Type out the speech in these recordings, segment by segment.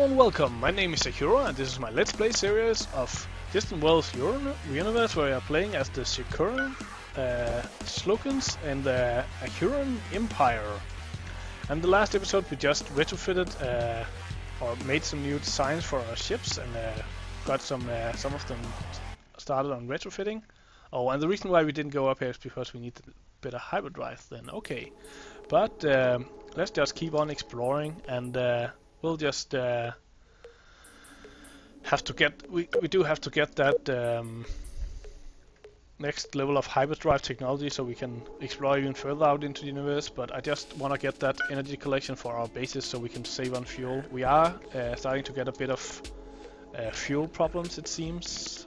And welcome, my name is Sekiro and this is my Let's Play series of Distant Worlds universe where we are playing as the Sluken, Slukens and the Ahuran Empire. And the last episode we just retrofitted or made some new designs for our ships and got some of them started on retrofitting. Oh, and the reason why we didn't go up here is because we needed better hyperdrive then. Okay, but let's just keep on exploring and we'll just have to get, we do have to get that next level of hyperdrive technology so we can explore even further out into the universe, but I just want to get that energy collection for our bases so we can save on fuel. We are starting to get a bit of fuel problems, it seems.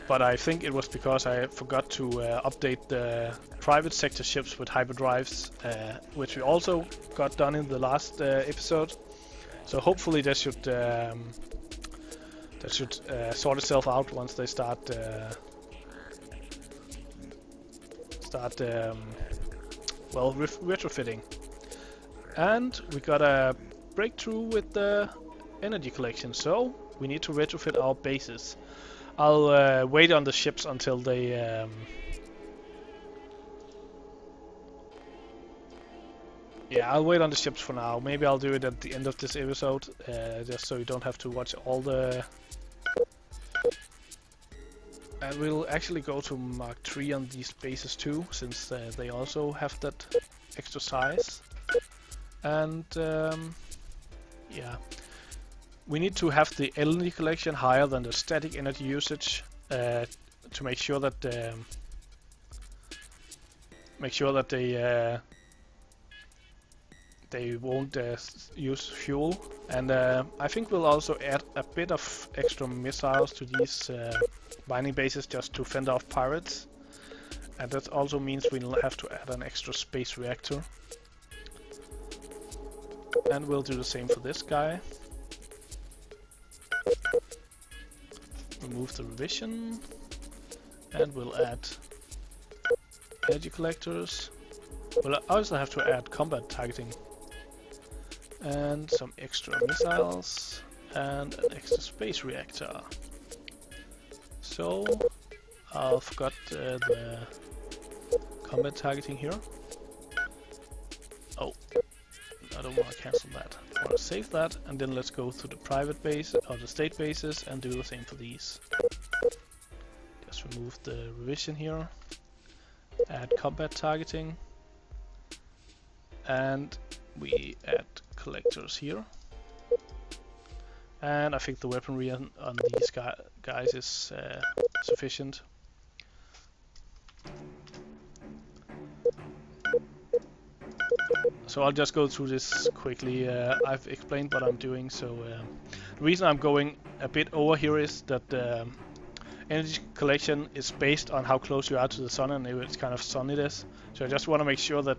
But I think it was because I forgot to update the private sector ships with hyperdrives, which we also got done in the last episode. So hopefully that should sort itself out once they start retrofitting. And we got a breakthrough with the energy collection, so we need to retrofit our bases. I'll wait on the ships until they yeah, I'll wait on the ships for now. Maybe I'll do it at the end of this episode, just so you don't have to watch all the... And we'll actually go to Mark 3 on these bases too, since they also have that extra size. And yeah. We need to have the energy collection higher than the static energy usage to make sure that they won't use fuel. And I think we'll also add a bit of extra missiles to these mining bases just to fend off pirates. And that also means we'll have to add an extra space reactor. And we'll do the same for this guy. Remove the revision, and we'll add energy collectors. We'll also have to add combat targeting, and some extra missiles, and an extra space reactor. So, I forgot the combat targeting here. Oh, I don't want to cancel that. I want to save that, and then let's go to the private base or the state bases and do the same for these. Just remove the revision here, add combat targeting, and we add collectors here. And I think the weaponry on these guys is sufficient. So I'll just go through this quickly. I've explained what I'm doing, so the reason I'm going a bit over here is that energy collection is based on how close you are to the sun and which kind of sun it is. So I just want to make sure that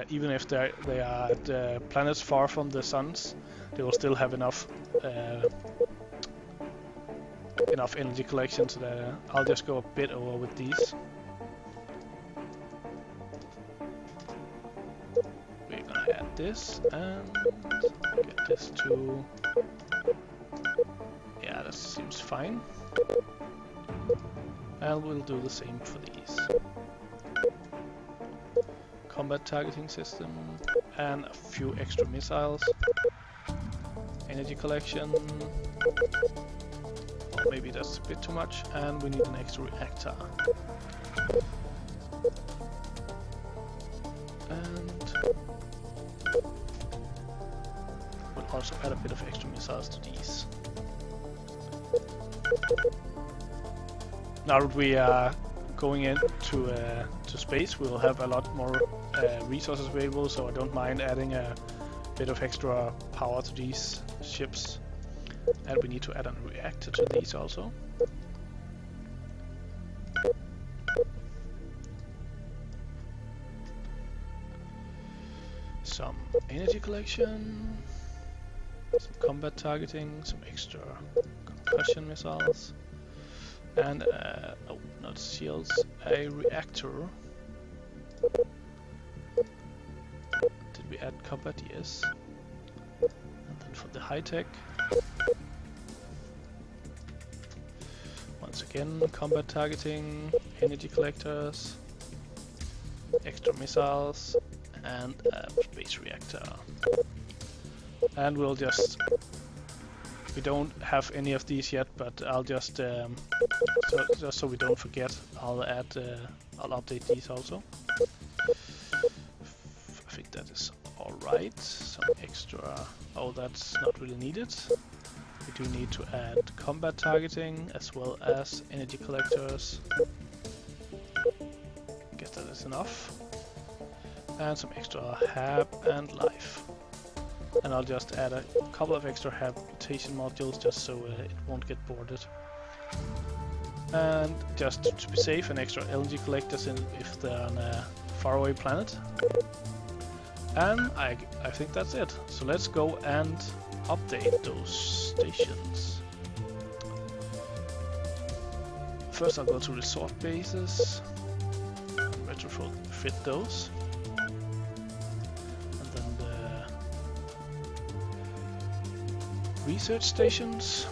even if they are at planets far from the suns, they will still have enough energy collection. So that I'll just go a bit over with these. This and get this to, yeah, that seems fine, and we'll do the same for these. Combat targeting system and a few extra missiles, energy collection, or maybe that's a bit too much, and we need an extra reactor. Also add a bit of extra missiles to these. Now that we are going into to space, we'll have a lot more resources available, so I don't mind adding a bit of extra power to these ships. And we need to add a reactor to these also. Some energy collection. Some combat targeting, some extra concussion missiles, and oh, not shields, a reactor. Did we add combat? Yes. for the high tech. Once again, combat targeting, energy collectors, extra missiles, and a space reactor. And we'll just... We don't have any of these yet, but I'll just... just so we don't forget, I'll update these also. I think that is alright. Some extra... Oh, that's not really needed. We do need to add combat targeting as well as energy collectors. Guess that is enough. And some extra hab and life. And I'll just add a couple of extra habitation modules just so it won't get boarded. And just to be safe, an extra LNG collectors if they're on a faraway planet. And I think that's it. So let's go and update those stations. First I'll go to resort bases and retrofit those. And then the research stations.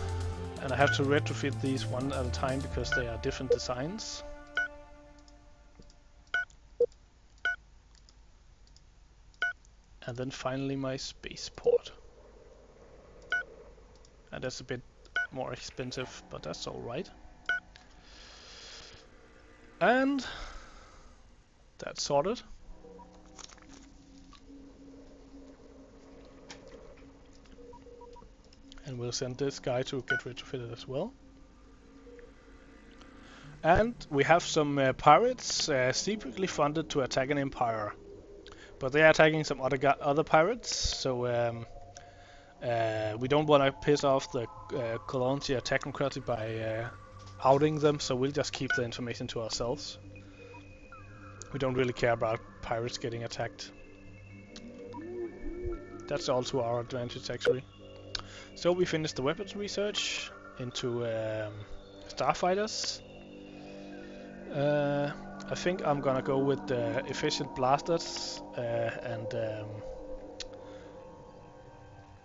And I have to retrofit these one at a time because they are different designs. And then finally my spaceport. And that's a bit more expensive, but that's alright. And that's sorted. And we'll send this guy to get retrofitted as well. And we have some pirates secretly funded to attack an empire. But they are attacking some other pirates, so we don't want to piss off the Colontia technocracy by outing them, so we'll just keep the information to ourselves. We don't really care about pirates getting attacked. That's all to our advantage, actually. So we finished the weapons research into starfighters. I think I'm gonna go with the efficient blasters and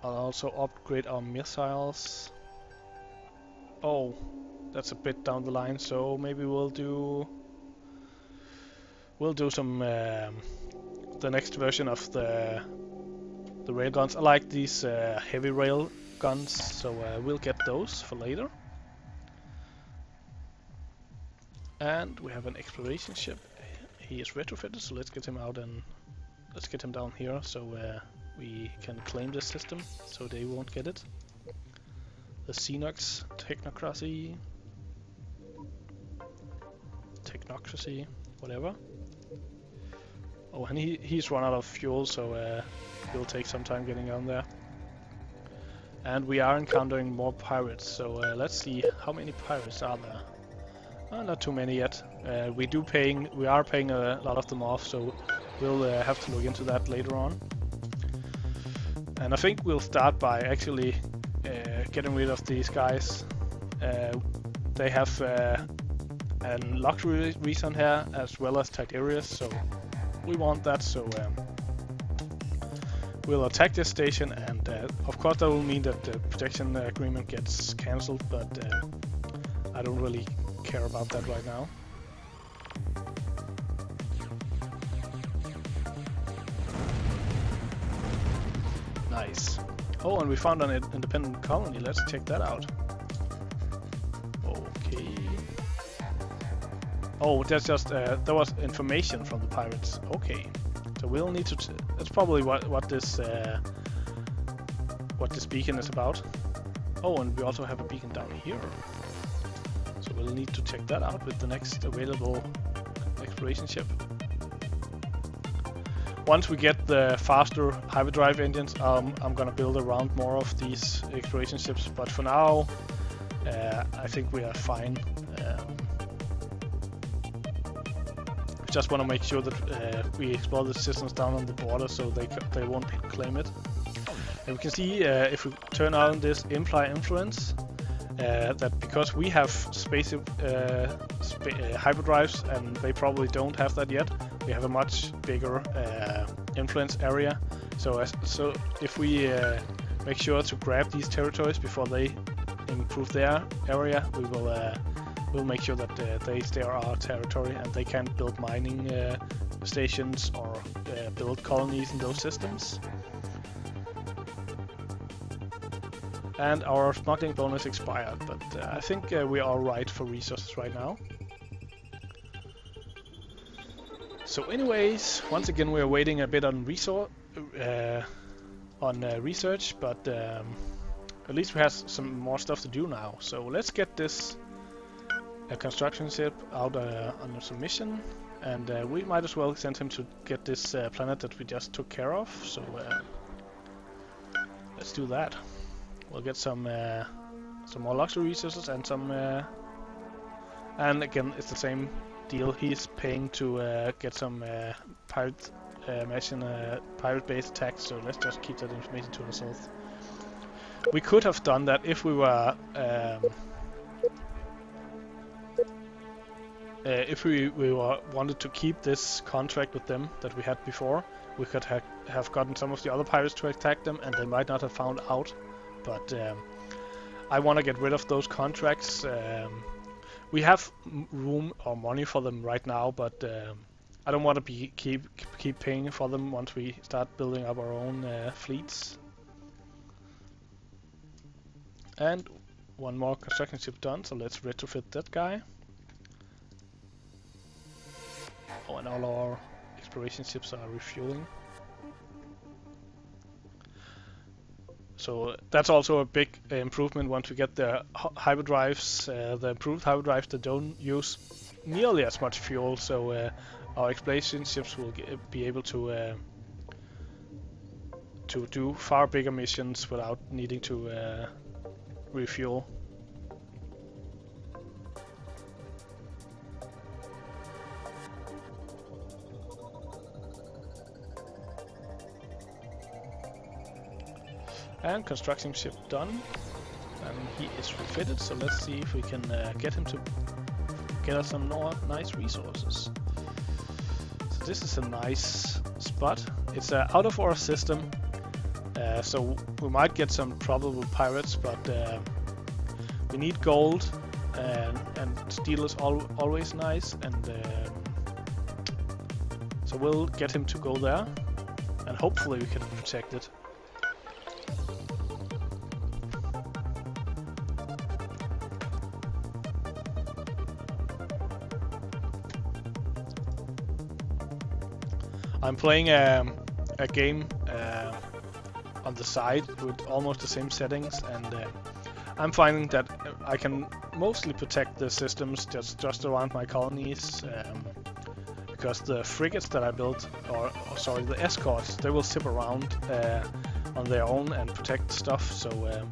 I'll also upgrade our missiles. Oh, that's a bit down the line, so maybe we'll do some the next version of the rail guns. I like these heavy rail guns, so we'll get those for later. And we have an exploration ship. He is retrofitted, so let's get him out and let's get him down here so we can claim this system so they won't get it. The Xenox technocracy, whatever. Oh, and he's run out of fuel, so it'll take some time getting on there. And we are encountering more pirates, so let's see how many pirates are there. Not too many yet. We are paying a lot of them off, so we'll have to look into that later on. And I think we'll start by actually getting rid of these guys. They have a luxury reason here as well as Tiberius, so we want that. So we'll attack this station, and of course that will mean that the protection agreement gets cancelled, but I don't really care about that right now. Nice. Oh, and we found an independent colony. Let's check that out. Okay. Oh, that's just there was information from the pirates. Okay. So we'll need to. That's probably what this beacon is about. Oh, and we also have a beacon down here. So we'll need to check that out with the next available exploration ship. Once we get the faster hyperdrive engines, I'm gonna build around more of these exploration ships. But for now, I think we are fine. We just want to make sure that we explore the systems down on the border so they won't claim it. And we can see if we turn on this imply influence, that because we have space hyperdrives and they probably don't have that yet, we have a much bigger influence area. So if we make sure to grab these territories before they improve their area. We'll make sure that they stay our territory and they can't build mining stations or build colonies in those systems. And our smuggling bonus expired, but I think we are alright for resources right now. So anyways, once again we are waiting a bit on research, but at least we have some more stuff to do now. So let's get this construction ship out on a submission, and we might as well send him to get this planet that we just took care of. So let's do that. We'll get some more luxury resources and some. And again, it's the same deal. He's paying to get some pirate pirate-based attacks. So let's just keep that information to ourselves. We could have done that if we were. If we wanted to keep this contract with them that we had before, we could have gotten some of the other pirates to attack them, and they might not have found out. But I want to get rid of those contracts. We have room or money for them right now, but I don't want to keep paying for them once we start building up our own fleets. And one more construction ship done, so let's retrofit that guy. Oh, and all our exploration ships are refueling. So that's also a big improvement once we get the hyperdrives, the improved hyperdrives that don't use nearly as much fuel. So our exploration ships will be able to do far bigger missions without needing to refuel. And construction ship done, and he is refitted, so let's see if we can get him to get us some more nice resources. So this is a nice spot. It's out of our system, so we might get some probable pirates, but we need gold, and steel is always nice, and so we'll get him to go there, and hopefully we can protect it. I'm playing a game on the side with almost the same settings, and I'm finding that I can mostly protect the systems just around my colonies, because the frigates that I built, or sorry, the escorts, they will zip around on their own and protect stuff. So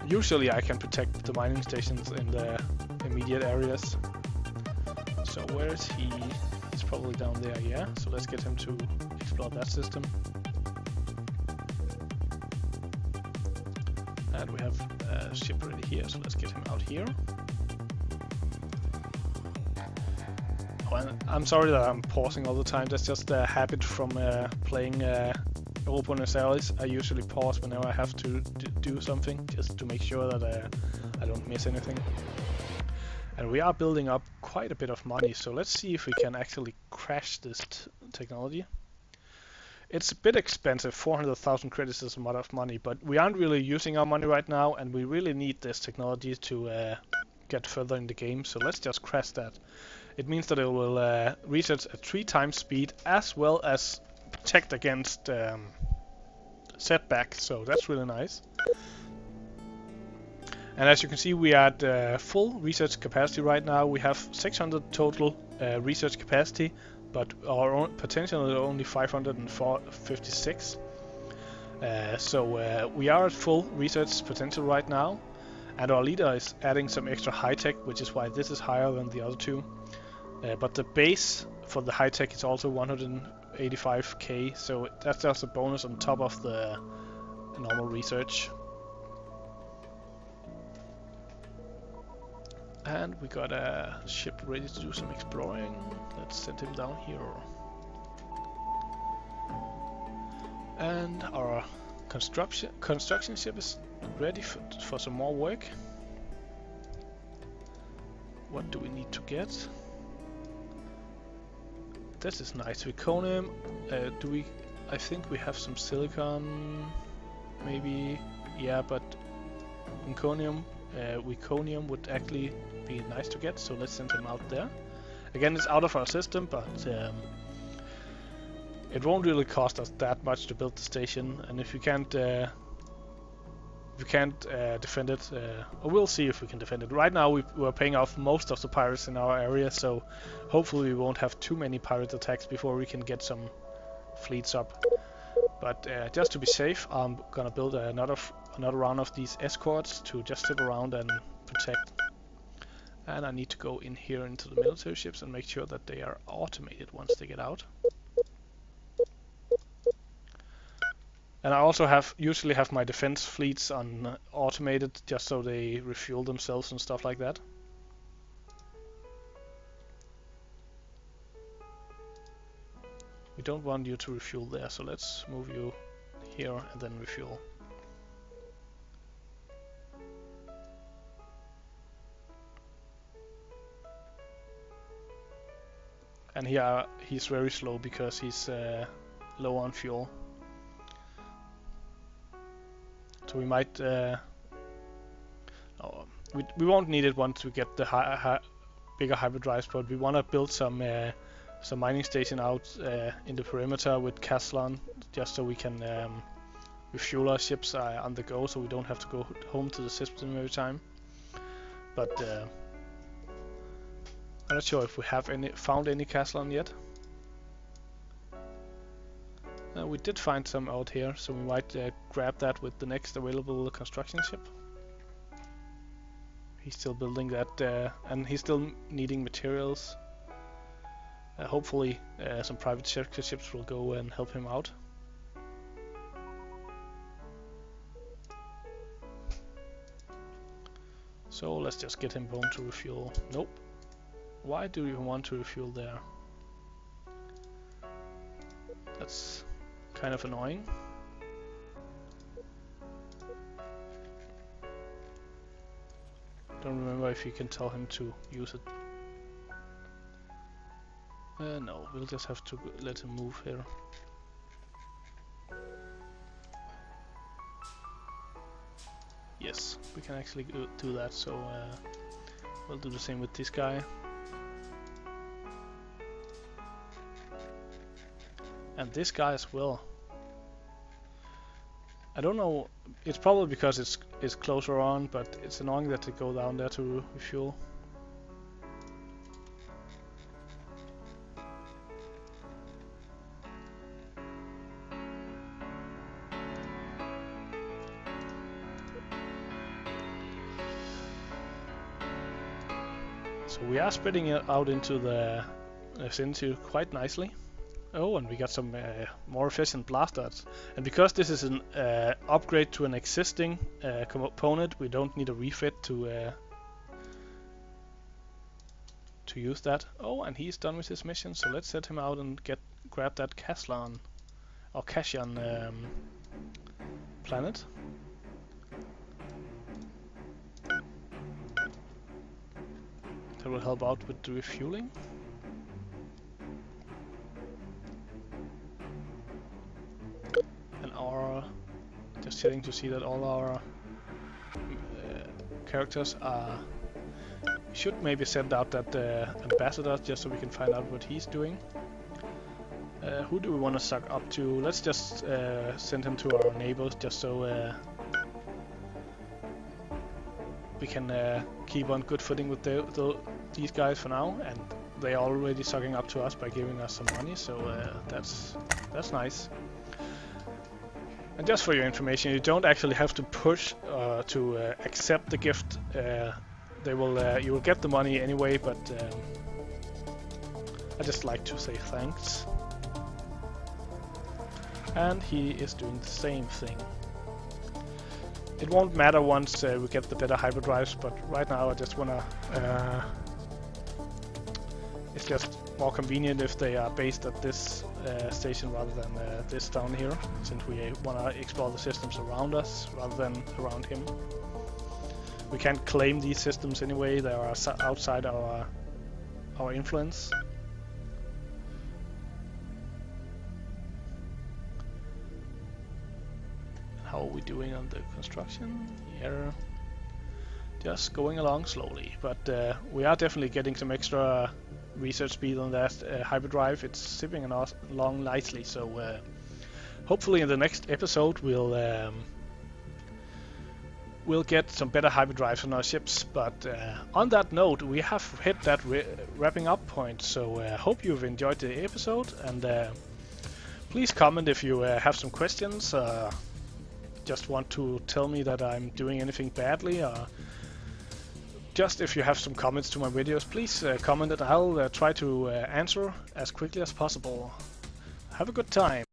usually I can protect the mining stations in the immediate areas. So where is he? He's probably down there, yeah. So let's get him to explore that system. And we have a ship ready here, so let's get him out here. Oh, and I'm sorry that I'm pausing all the time. That's just a habit from playing Europa Universalis. I usually pause whenever I have to do something, just to make sure that I don't miss anything. And we are building up quite a bit of money, so let's see if we can actually crash this technology. It's a bit expensive. 400,000 credits is a lot of money, but we aren't really using our money right now, and we really need this technology to get further in the game, so let's just crash that. It means that it will research at 3 times speed, as well as protect against setback, so that's really nice. And as you can see, we are at full research capacity right now. We have 600 total research capacity, but our own potential is only 556. So we are at full research potential right now, and our leader is adding some extra high-tech, which is why this is higher than the other two. But the base for the high-tech is also 185k, so that's just a bonus on top of the normal research. And we got a ship ready to do some exploring. Let's send him down here. And our Construction ship is ready for some more work. What do we need to get? This is nice. Zirconium. I think we have some silicon. Maybe. Yeah, but Zirconium would actually be nice to get. So let's send him out there. Again, it's out of our system, but it won't really cost us that much to build the station. And if we can't defend it, or we'll see if we can defend it. Right now we're paying off most of the pirates in our area, so hopefully we won't have too many pirate attacks before we can get some fleets up. But just to be safe, I'm gonna build another round of these escorts to just sit around and protect. And I need to go in here into the military ships and make sure that they are automated once they get out. And I also usually have my defense fleets on automated, just so they refuel themselves and stuff like that. We don't want you to refuel there, so let's move you here and then refuel. And here he's very slow because he's low on fuel. So we might, we won't need it once we get the bigger hyperdrives, but we want to build some mining station out in the perimeter with Caslon, just so we can refuel our ships on the go, so we don't have to go home to the system every time. But I'm not sure if we have found any Caslon yet. We did find some out here, so we might grab that with the next available construction ship. He's still building that, and he's still needing materials. Hopefully some private sector ships will go and help him out. So let's just get him going to refuel. Nope. Why do you want to refuel there? That's kind of annoying. Don't remember if you can tell him to use it. No, we'll just have to let him move here. Yes, we can actually do that, so we'll do the same with this guy. And this guy as well. I don't know, it's probably because it's closer on, but it's annoying that they go down there to refuel. So we are spreading it out into the vicinity quite nicely. Oh, and we got some more efficient blasters. And because this is an upgrade to an existing component, we don't need a refit to use that. Oh, and he's done with his mission, so let's set him out and grab that Caslon or Cashion planet. That will help out with the refueling. Just checking to see that all our characters are. Should maybe send out that ambassador just so we can find out what he's doing. Who do we want to suck up to? Let's just send him to our neighbors just so we can keep on good footing with these guys for now. And they are already sucking up to us by giving us some money, so that's nice. And just for your information, you don't actually have to push to accept the gift. You will get the money anyway, but I just like to say thanks. And he is doing the same thing. It won't matter once we get the better hyperdrives, but right now I just wanna. It's just more convenient if they are based at this station rather than this down here, since we want to explore the systems around us rather than around him. We can't claim these systems anyway, they are outside our influence. How are we doing on the construction? Yeah, just going along slowly, but we are definitely getting some extra research speed on that hyperdrive. It's zipping along nicely, so hopefully in the next episode we'll get some better hyperdrives on our ships. But on that note, we have hit that wrapping up point, so hope you've enjoyed the episode, and please comment if you have some questions, just want to tell me that I'm doing anything badly, or just if you have some comments to my videos, please comment and I'll try to answer as quickly as possible. Have a good time.